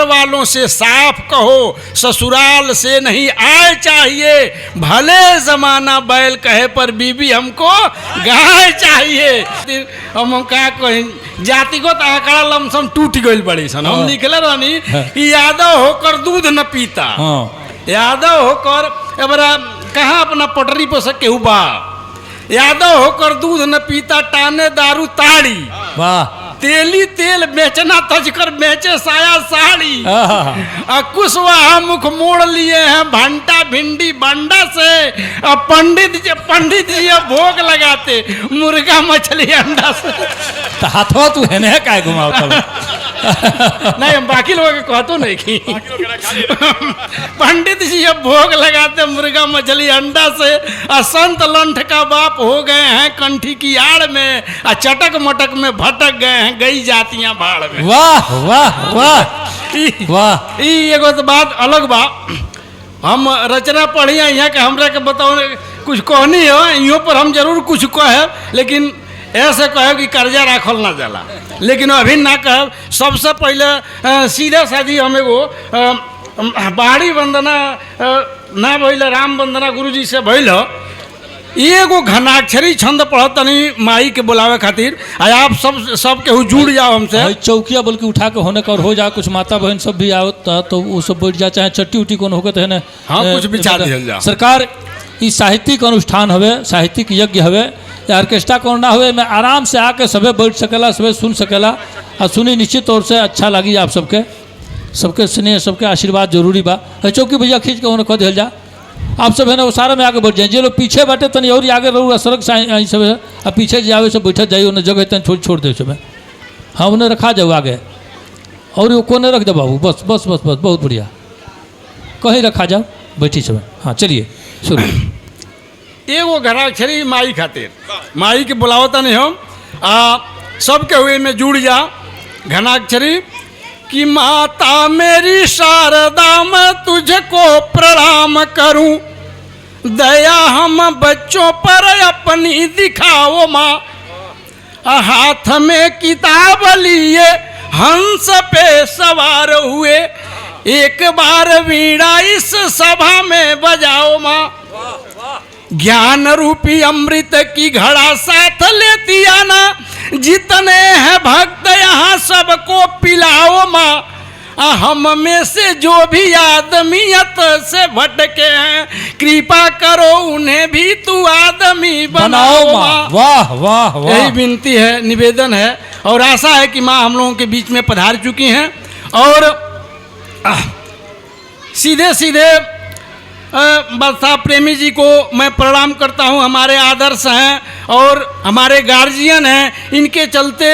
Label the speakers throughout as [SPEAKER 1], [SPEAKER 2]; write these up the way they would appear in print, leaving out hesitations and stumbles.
[SPEAKER 1] वालों से साफ कहो, ससुराल से नहीं आए चाहिए, भले जमाना बैल कहे पर बीबी हमको गाय चाहिए। हम का कहीं जातिगत आंकड़ा लमसम टूट गई बड़ी सन। हम लिखले रहनी कि यादव होकर दूध न पीता, यादव होकर एबरा कहाँ अपना पटरी पर से केहू बा, यादव होकर दूध न पीता, टाने दारू ताड़ी,
[SPEAKER 2] वाह
[SPEAKER 1] तेली तेल बेचना तजकर बेचे साया साड़ी, कुशवाहा मुख मोड़ लिए हैं भंटा भिंडी बंडा से, पंडित जी भोग लगाते मुर्गा मछली अंडा से।
[SPEAKER 2] तो हाथवा तू है ना काय घुमाओ तब
[SPEAKER 1] नहीं हम बाकी लोगों के कहतो नहीं की पंडित जी अब भोग लगाते मुर्गा मछली अंडा से, संत लंठ का बाप हो गए हैं कंठी की आड़ में, चटक मटक में भटक गए हैं गई जातियां बाढ़ में।
[SPEAKER 2] वाह वाह वाह वाह।
[SPEAKER 1] एगो तो बात अलग बा, हम रचना पढ़ी यहाँ के हमरा के बताओ कुछ कहनी हो, इहों पर हम जरूर कुछ कहे, लेकिन ऐसे कहे कि कर्जा राखल ना जाला, लेकिन अभी ना कहे। सबसे पहले सीधा साधी हम एगो बाड़ी वंदना ना भइल, राम वंदना गुरुजी से भइल, एगो घनाक्षरी छंद पढ़त तनी माई के बुलावे खातिर। आप सब के जुड़ जाओ हमसे।
[SPEAKER 2] चौकिया बल्कि उठा के होने का और हो जाए, कुछ माता बहन सब भी आओ तो वो सब बैठ जाए, चाहे चट्टी उट्टी कौन होकर तो है ना।
[SPEAKER 1] हाँ कुछ विचार दिया जाए।
[SPEAKER 2] सरकार ई साहित्यिक अनुष्ठान हवे, साहित्यिक यज्ञ हवे, ऑर्केस्ट्रा कौन ना हुए, मैं आराम से आके सबे बैठ सकेला, सबे सुन सकेला, और सुनी निश्चित तौर से अच्छा लगी आप सबके स्नेह सबके आशीर्वाद जरूरी बा। चौकी भैया खींच के उन्हें कह दिया जा, आप सब है ना वो सारा में आगे बढ़ जाए, जो लोग पीछे बैठे तनी और आगे रहूँगा सड़क से सब है, अब पीछे जावे सब बैठे जाइए, उन्हें जगह तन छोड़ दे सब। हाँ उन्हें रखा जाओ आगे, और वो कोने रख दे बाबू, बस बस बस बस बहुत बढ़िया, कहीं रखा जाओ बैठी सब। हाँ चलिए शुरू।
[SPEAKER 1] एगो घराक्षरी माई खातिर, माई के बुलावता नहीं हम सबके हुए में जुड़ जा। घनाक्षरी कि माता मेरी शारदा मैं तुझको प्रणाम करूं, दया हम बच्चों पर अपनी दिखाओ माँ, हाथ में किताब लिए हंस पे सवार हुए, एक बार वीणा इस सभा में बजाओ माँ, ज्ञान रूपी अमृत की घड़ा साथ लेती आना, जितने हैं भक्त यहाँ सबको पिलाओ माँ, हम में से जो भी आदमियत से भटके हैं कृपा करो उन्हें भी तू आदमी बनाओ माँ।
[SPEAKER 2] वाह वाह वाह।
[SPEAKER 1] यही विनती है, निवेदन है, और आशा है कि माँ हम लोगों के बीच में पधार चुकी हैं। और सीधे सीधे बरसा प्रेमी जी को मैं प्रणाम करता हूं, हमारे आदर्श हैं और हमारे गार्जियन हैं, इनके चलते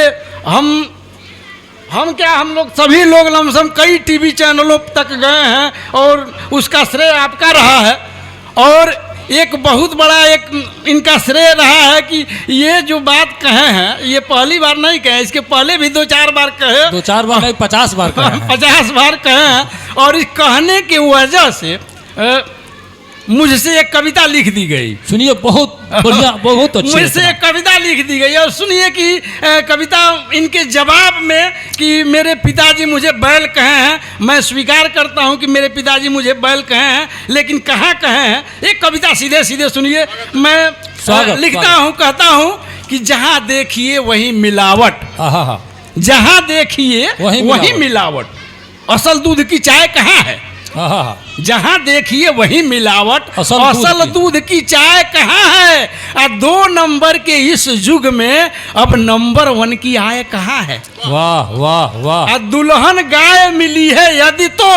[SPEAKER 1] हम लोग सभी लोग लमसम कई टीवी चैनलों तक गए हैं, और उसका श्रेय आपका रहा है। और एक बहुत बड़ा एक इनका श्रेय रहा है कि ये जो बात कहे हैं ये पहली बार नहीं कहे, इसके पहले भी 2-4 बार कहे,
[SPEAKER 2] 2-4 बार नहीं 50 बार कहे
[SPEAKER 1] 50 बार कहे हैं। और इस कहने की वजह से मुझसे एक कविता लिख दी गई।
[SPEAKER 2] सुनिए, बहुत बढ़िया, बहुत अच्छी।
[SPEAKER 1] मुझसे एक कविता लिख दी गई, और सुनिए कि कविता इनके जवाब में कि मेरे पिताजी मुझे बैल कहे हैं, मैं स्वीकार करता हूं कि मेरे पिताजी मुझे बैल कहे हैं, लेकिन कहाँ कहे हैं। एक कविता सीधे सीधे सुनिए, मैं लिखता हूं, कहता हूं कि जहां देखिए वही मिलावट, जहां देखिए वही मिलावट, असल दूध की चाय कहाँ है, जहां देखिए वही मिलावट, असल दूध की चाय कहाँ है, 2 नंबर के इस युग में अब नंबर 1 की आय कहाँ है।
[SPEAKER 2] वाह वाह वाह।
[SPEAKER 1] दुल्हन गाय मिली है यदि तो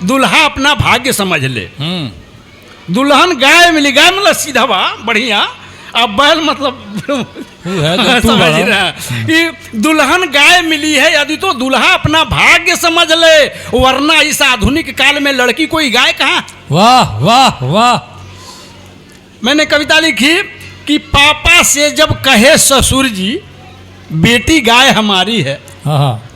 [SPEAKER 1] दुल्हा अपना भाग्य समझ ले। दुल्हन गाय मिली, गाय मतलब सीधा बा बढ़िया, अब बैल मतलब समझ रहा कि दुल्हन गाय मिली है यदि तो दुल्हा अपना भाग्य समझ ले, वरना इस आधुनिक काल में लड़की कोई गाय कहाँ।
[SPEAKER 2] वाह वाह वाह।
[SPEAKER 1] मैंने कविता लिखी कि पापा से जब कहे ससुर जी बेटी गाय हमारी है,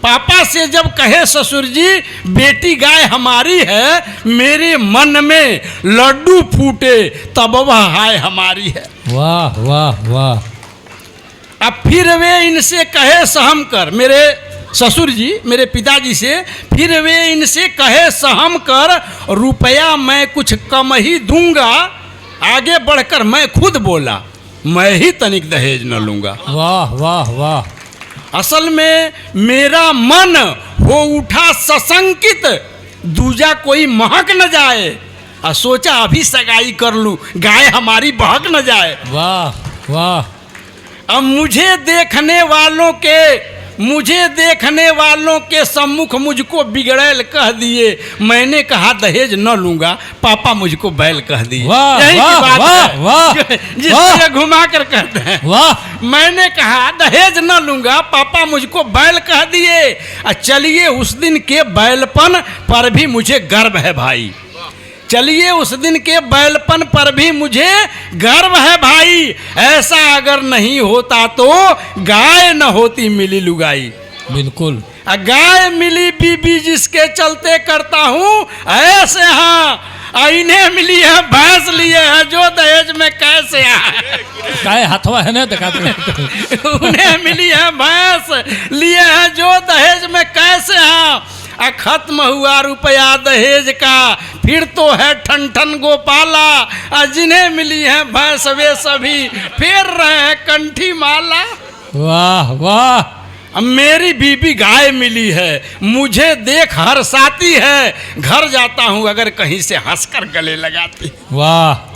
[SPEAKER 1] पापा से जब कहे ससुर जी बेटी गाय हमारी है, मेरे मन में लड्डू फूटे तब वह हाय हमारी है।
[SPEAKER 2] वाह वाह वाह।
[SPEAKER 1] अब फिर वे इनसे कहे सहम कर, मेरे ससुर जी मेरे पिताजी से, फिर वे इनसे कहे सहम कर रुपया मैं कुछ कम ही दूंगा। आगे बढ़कर मैं खुद बोला मैं ही तनिक दहेज न लूंगा।
[SPEAKER 2] वाह वाह वाह,
[SPEAKER 1] असल में मेरा मन हो उठा सशंकित, दूजा कोई महक न जाए। और सोचा अभी सगाई कर लूं, गाय हमारी बहक न जाए।
[SPEAKER 2] वाह वाह।
[SPEAKER 1] अब मुझे देखने वालों के सम्मुख मुझको बिगड़ैल कह दिए। मैंने कहा दहेज न लूंगा, पापा मुझको बैल कह दिए।
[SPEAKER 2] वाह,
[SPEAKER 1] यही
[SPEAKER 2] वाह,
[SPEAKER 1] की बात
[SPEAKER 2] वाह,
[SPEAKER 1] है
[SPEAKER 2] वाह,
[SPEAKER 1] जिसको
[SPEAKER 2] वाह।
[SPEAKER 1] ये घुमा कर कहते हैं।
[SPEAKER 2] वाह,
[SPEAKER 1] मैंने कहा दहेज न लूंगा, पापा मुझको बैल कह दिए। चलिए उस दिन के बैलपन पर भी मुझे गर्व है भाई। चलिए उस दिन के बैलपन पर भी मुझे गर्व है भाई। ऐसा अगर नहीं होता तो गाय न होती मिली लुगाई।
[SPEAKER 2] बिल्कुल।
[SPEAKER 1] गाय मिली बीबी जिसके चलते करता हूँ ऐसे। हाँ, इन्हें मिली है भैंस लिए है जो दहेज में कैसे आए।
[SPEAKER 2] काय हथवा है ना दिखा दो।
[SPEAKER 1] उन्हें मिली है भैंस लिए है जो दहेज में कैसे हैं। खत्म हुआ रुपया दहेज का, फिर तो है ठन ठन गोपाला। जिन्हें मिली है भैंस वे सभी फेर रहे हैं कंठी माला।
[SPEAKER 2] वाह वाह।
[SPEAKER 1] मेरी बीबी गाय मिली है, मुझे देख हर्षाती है। घर जाता हूँ अगर कहीं से हंसकर गले लगाती।
[SPEAKER 2] वाह।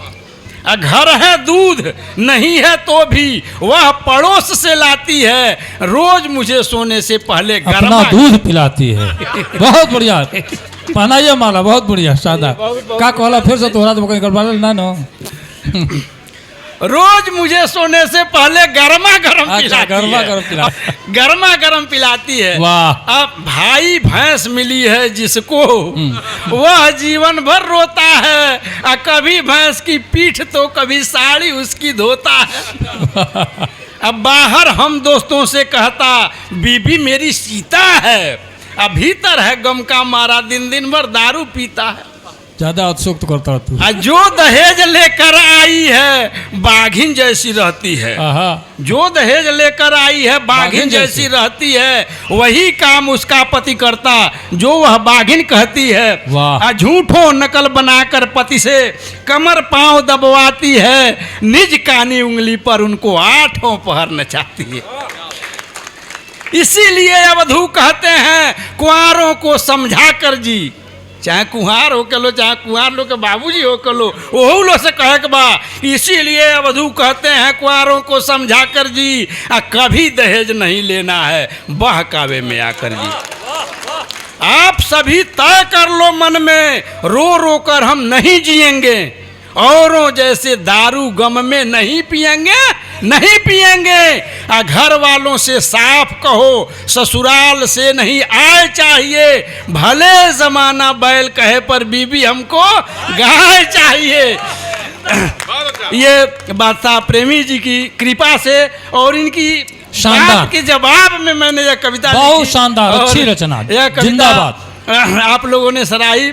[SPEAKER 1] घर है दूध नहीं है तो भी वह पड़ोस से लाती है। रोज मुझे सोने से पहले
[SPEAKER 2] अपना दूध पिलाती है। बहुत बढ़िया, पहनाइए माला, बहुत बढ़िया शानदार। का कहला फिर से तोहरा तो गड़बड़ ना नो।
[SPEAKER 1] रोज मुझे सोने से पहले गर्मा गर्म पिलाती है।
[SPEAKER 2] वाह।
[SPEAKER 1] अब भाई भैंस मिली है जिसको वह जीवन भर रोता है। कभी भैंस की पीठ तो कभी साड़ी उसकी धोता है। अब बाहर हम दोस्तों से कहता बीबी मेरी सीता है। अब भीतर है गम का मारा दिन दिन भर दारू पीता है।
[SPEAKER 2] ज्यादा उत्सुक करता तू।
[SPEAKER 1] जो दहेज लेकर आई है बाघिन जैसी रहती है। जो दहेज लेकर आई है बाघिन जैसी रहती है। वही काम उसका पति करता जो वह बाघिन कहती है। झूठों नकल बनाकर पति से कमर पांव दबवाती है। निज कानी उंगली पर उनको आठों पहर नचाती है। इसीलिए अवधू कहते हैं कुंवारों को समझा कर जी, चाहे कुहार हो के लो चाहे कुहार लो के बाबूजी हो के लो, ओहू लो से कहे के बा। इसीलिए अवधू कहते हैं कुंवारों को समझा कर जी, कभी दहेज नहीं लेना है बहकावे में आकर जी। आप सभी तय कर लो मन में, रो रो कर हम नहीं जिएंगे। औरों जैसे दारू गम में नहीं पिएंगे, नहीं पिएंगे। घर वालों से साफ कहो ससुराल से नहीं आए चाहिए। भले जमाना बैल कहे पर बीबी हमको गाय चाहिए। ये बादशाह प्रेमी जी की कृपा से और इनकी
[SPEAKER 2] शानदार
[SPEAKER 1] के जवाब में मैंने यह कविता
[SPEAKER 2] बहुत शानदार, अच्छी रचना,
[SPEAKER 1] यह कविता
[SPEAKER 2] जिंदाबाद।
[SPEAKER 1] आप लोगों ने सराही।